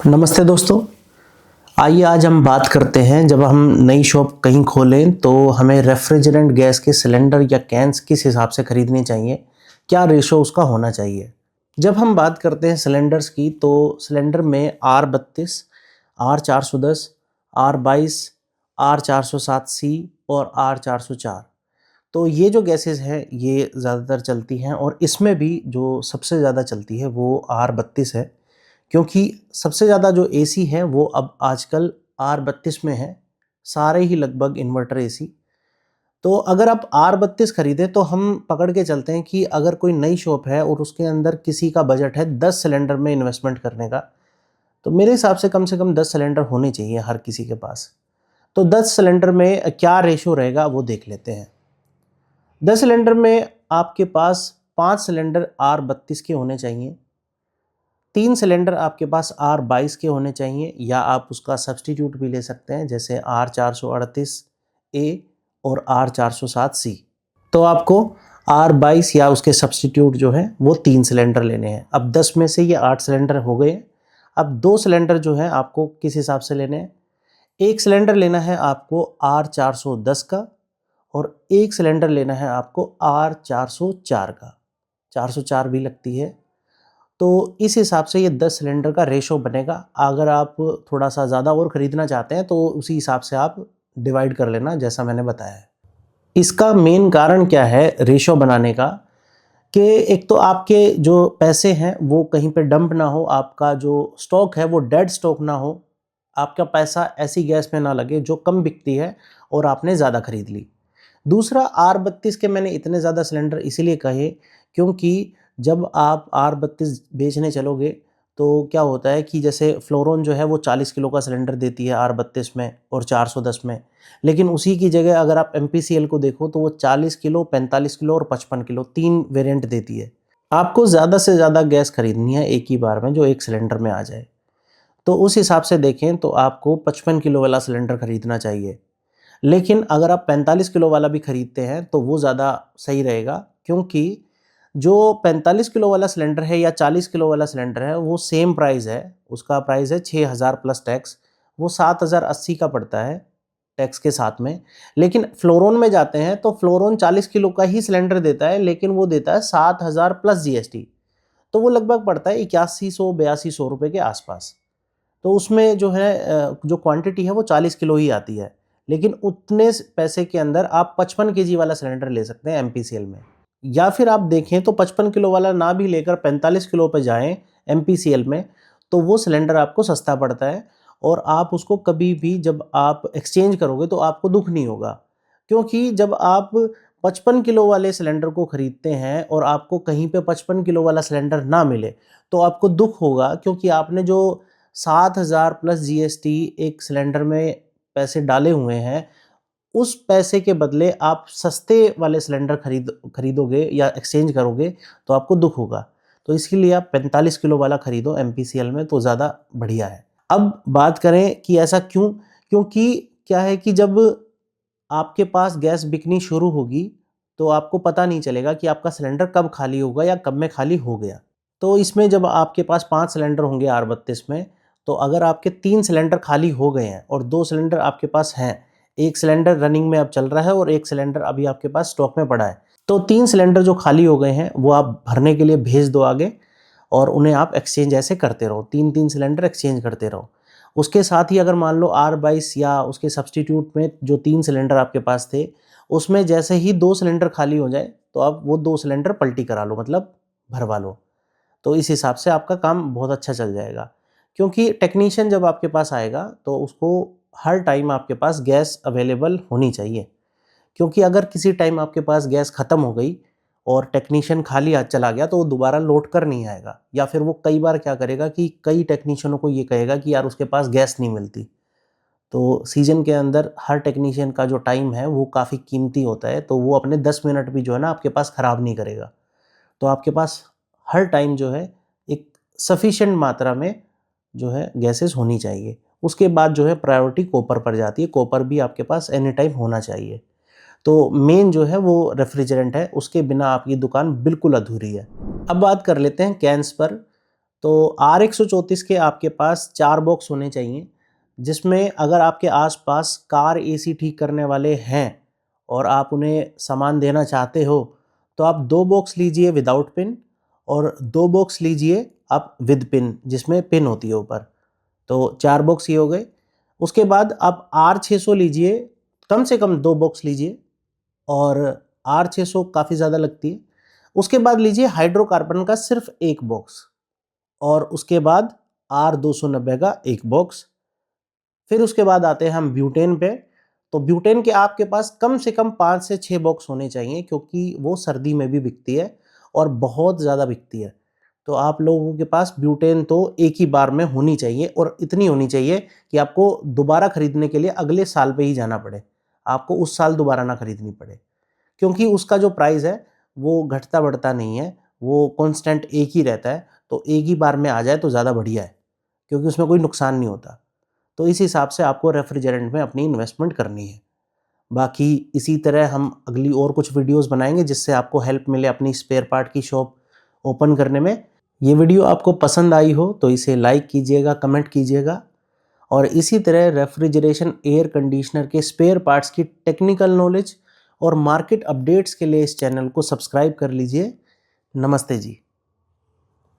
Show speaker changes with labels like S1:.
S1: नमस्ते दोस्तों। आइए आज हम बात करते हैं, जब हम नई शॉप कहीं खोलें तो हमें रेफ्रिजरेंट गैस के सिलेंडर या कैन्स किस हिसाब से खरीदनी चाहिए, क्या रेशो उसका होना चाहिए। जब हम बात करते हैं सिलेंडर्स की, तो सिलेंडर में R32, R410, R22, R407C और R404, तो ये जो गैसेस हैं ये ज़्यादातर चलती हैं और इसमें भी जो सबसे ज़्यादा चलती है वो R32 है, क्योंकि सबसे ज़्यादा जो एसी है वो अब आजकल R32 में है, सारे ही लगभग इन्वर्टर एसी। तो अगर आप R32 खरीदें तो हम पकड़ के चलते हैं कि अगर कोई नई शॉप है और उसके अंदर किसी का बजट है 10 सिलेंडर में इन्वेस्टमेंट करने का, तो मेरे हिसाब से कम 10 सिलेंडर होने चाहिए हर किसी के पास। तो 10 सिलेंडर में क्या रेशो रहेगा वो देख लेते हैं। 10 सिलेंडर में आपके पास 5 सिलेंडर R32 के होने चाहिए, 3 सिलेंडर आपके पास R22 के होने चाहिए, या आप उसका सब्स्टिट्यूट भी ले सकते हैं जैसे R438A और R407C। तो आपको R22 या उसके सब्स्टिट्यूट जो है वो 3 सिलेंडर लेने हैं। अब 10 में से ये 8 सिलेंडर हो गए। अब 2 सिलेंडर जो है आपको किस हिसाब से लेने हैं, एक सिलेंडर लेना है आपको R410 का और एक सिलेंडर लेना है आपको R404 का, 404 भी लगती है। तो इस हिसाब से ये 10 सिलेंडर का रेशो बनेगा। अगर आप थोड़ा सा ज़्यादा और ख़रीदना चाहते हैं तो उसी हिसाब से आप डिवाइड कर लेना जैसा मैंने बताया है। इसका मेन कारण क्या है रेशो बनाने का, कि एक तो आपके जो पैसे हैं वो कहीं पे डंप ना हो, आपका जो स्टॉक है वो डेड स्टॉक ना हो, आपका पैसा ऐसी गैस में ना लगे जो कम बिकती है और आपने ज़्यादा ख़रीद ली। दूसरा, R32 के मैंने इतने ज़्यादा सिलेंडर इसीलिए कहे क्योंकि जब आप R32 बेचने चलोगे तो क्या होता है कि जैसे फ्लोरोन जो है वो 40 किलो का सिलेंडर देती है R32 में और 410 में, लेकिन उसी की जगह अगर आप MPCL को देखो तो वो 40 किलो, 45 किलो और 55 किलो 3 वेरिएंट देती है। आपको ज़्यादा से ज़्यादा गैस खरीदनी है एक ही बार में जो एक सिलेंडर में आ जाए, तो उस हिसाब से देखें तो आपको 55 किलो वाला सिलेंडर खरीदना चाहिए। लेकिन अगर आप 45 किलो वाला भी खरीदते हैं तो वो ज़्यादा सही रहेगा, क्योंकि जो 45 किलो वाला सिलेंडर है या 40 किलो वाला सिलेंडर है वो सेम प्राइस है, उसका प्राइस है 6000 प्लस टैक्स, वो 7080 का पड़ता है टैक्स के साथ में। लेकिन फ्लोरोन में जाते हैं तो फ्लोरोन 40 किलो का ही सिलेंडर देता है, लेकिन वो देता है 7000 प्लस GST, तो वो लगभग पड़ता है 8100-8200 रुपये के आसपास। तो उसमें जो है जो क्वांटिटी है वो 40 किलो ही आती है, लेकिन उतने पैसे के अंदर आप 55 केजी वाला सिलेंडर ले सकते हैं MPCL में। या फिर आप देखें तो 55 किलो वाला ना भी लेकर 45 किलो पे जाएं MPCL में, तो वो सिलेंडर आपको सस्ता पड़ता है और आप उसको कभी भी जब आप एक्सचेंज करोगे तो आपको दुख नहीं होगा। क्योंकि जब आप 55 किलो वाले सिलेंडर को खरीदते हैं और आपको कहीं पे 55 किलो वाला सिलेंडर ना मिले तो आपको दुख होगा, क्योंकि आपने जो 7000 प्लस GST एक सिलेंडर में पैसे डाले हुए हैं, उस पैसे के बदले आप सस्ते वाले सिलेंडर खरीदोगे या एक्सचेंज करोगे तो आपको दुख होगा। तो इसके लिए आप 45 किलो वाला खरीदो MPCL में तो ज़्यादा बढ़िया है। अब बात करें कि ऐसा क्यों, क्योंकि क्या है कि जब आपके पास गैस बिकनी शुरू होगी तो आपको पता नहीं चलेगा कि आपका सिलेंडर कब खाली होगा या कब में खाली हो गया। तो इसमें जब आपके पास 5 सिलेंडर होंगे R32 में, तो अगर आपके 3 सिलेंडर खाली हो गए हैं और 2 सिलेंडर आपके पास हैं, एक सिलेंडर रनिंग में अब चल रहा है और एक सिलेंडर अभी आपके पास स्टॉक में पड़ा है, तो 3 सिलेंडर जो खाली हो गए हैं वो आप भरने के लिए भेज दो आगे और उन्हें आप एक्सचेंज ऐसे करते रहो, 3-3 सिलेंडर एक्सचेंज करते रहो। उसके साथ ही अगर मान लो R22 या उसके सब्स्टिट्यूट में जो 3 सिलेंडर आपके पास थे, उसमें जैसे ही 2 सिलेंडर खाली हो जाए तो आप वो 2 सिलेंडर पलटी करा लो, मतलब भरवा लो। तो इस हिसाब से आपका काम बहुत अच्छा चल जाएगा, क्योंकि टेक्नीशियन जब आपके पास आएगा तो उसको हर टाइम आपके पास गैस अवेलेबल होनी चाहिए। क्योंकि अगर किसी टाइम आपके पास गैस ख़त्म हो गई और टेक्नीशियन खाली हाथ चला गया तो वो दोबारा लौट कर नहीं आएगा, या फिर वो कई बार क्या करेगा कि कई टेक्नीशियनों को ये कहेगा कि यार उसके पास गैस नहीं मिलती। तो सीज़न के अंदर हर टेक्नीशियन का जो टाइम है वो काफ़ी कीमती होता है, तो वो अपने 10 मिनट भी जो है ना आपके पास ख़राब नहीं करेगा। तो आपके पास हर टाइम जो है एक सफिशिएंट मात्रा में जो है गैसेस होनी चाहिए। उसके बाद जो है प्रायोरिटी कॉपर पर जाती है, कॉपर भी आपके पास एनी टाइम होना चाहिए। तो मेन जो है वो रेफ्रिजरेंट है, उसके बिना आपकी दुकान बिल्कुल अधूरी है। अब बात कर लेते हैं कैन्स पर। तो R134 के आपके पास 4 बॉक्स होने चाहिए, जिसमें अगर आपके आसपास कार एसी ठीक करने वाले हैं और आप उन्हें सामान देना चाहते हो, तो आप 2 बॉक्स लीजिए विदाउट पिन और 2 बॉक्स लीजिए आप विद पिन, जिसमें पिन होती है ऊपर। तो 4 बॉक्स ये हो गए। उसके बाद आप R600 लीजिए, कम से कम 2 बॉक्स लीजिए और R600 काफ़ी ज़्यादा लगती है। उसके बाद लीजिए हाइड्रोकार्बन का सिर्फ 1 बॉक्स और उसके बाद R290 का 1 बॉक्स। फिर उसके बाद आते हैं हम ब्यूटेन पे। तो ब्यूटेन के आपके पास कम से कम 5 से 6 बॉक्स होने चाहिए, क्योंकि वो सर्दी में भी बिकती है और बहुत ज़्यादा बिकती है। तो आप लोगों के पास ब्यूटेन तो एक ही बार में होनी चाहिए और इतनी होनी चाहिए कि आपको दोबारा खरीदने के लिए अगले साल पे ही जाना पड़े, आपको उस साल दोबारा ना खरीदनी पड़े, क्योंकि उसका जो प्राइस है वो घटता बढ़ता नहीं है, वो कांस्टेंट एक ही रहता है। तो एक ही बार में आ जाए तो ज़्यादा बढ़िया है, क्योंकि उसमें कोई नुकसान नहीं होता। तो इस हिसाब से आपको रेफ्रिजरेंट में अपनी इन्वेस्टमेंट करनी है। बाकी इसी तरह हम अगली और कुछ वीडियोस बनाएंगे, जिससे आपको हेल्प मिले अपनी स्पेयर पार्ट की शॉप ओपन करने में। ये वीडियो आपको पसंद आई हो तो इसे लाइक कीजिएगा, कमेंट कीजिएगा और इसी तरह रेफ्रिजरेशन एयर कंडीशनर के स्पेयर पार्ट्स की टेक्निकल नॉलेज और मार्केट अपडेट्स के लिए इस चैनल को सब्सक्राइब कर लीजिए। नमस्ते जी।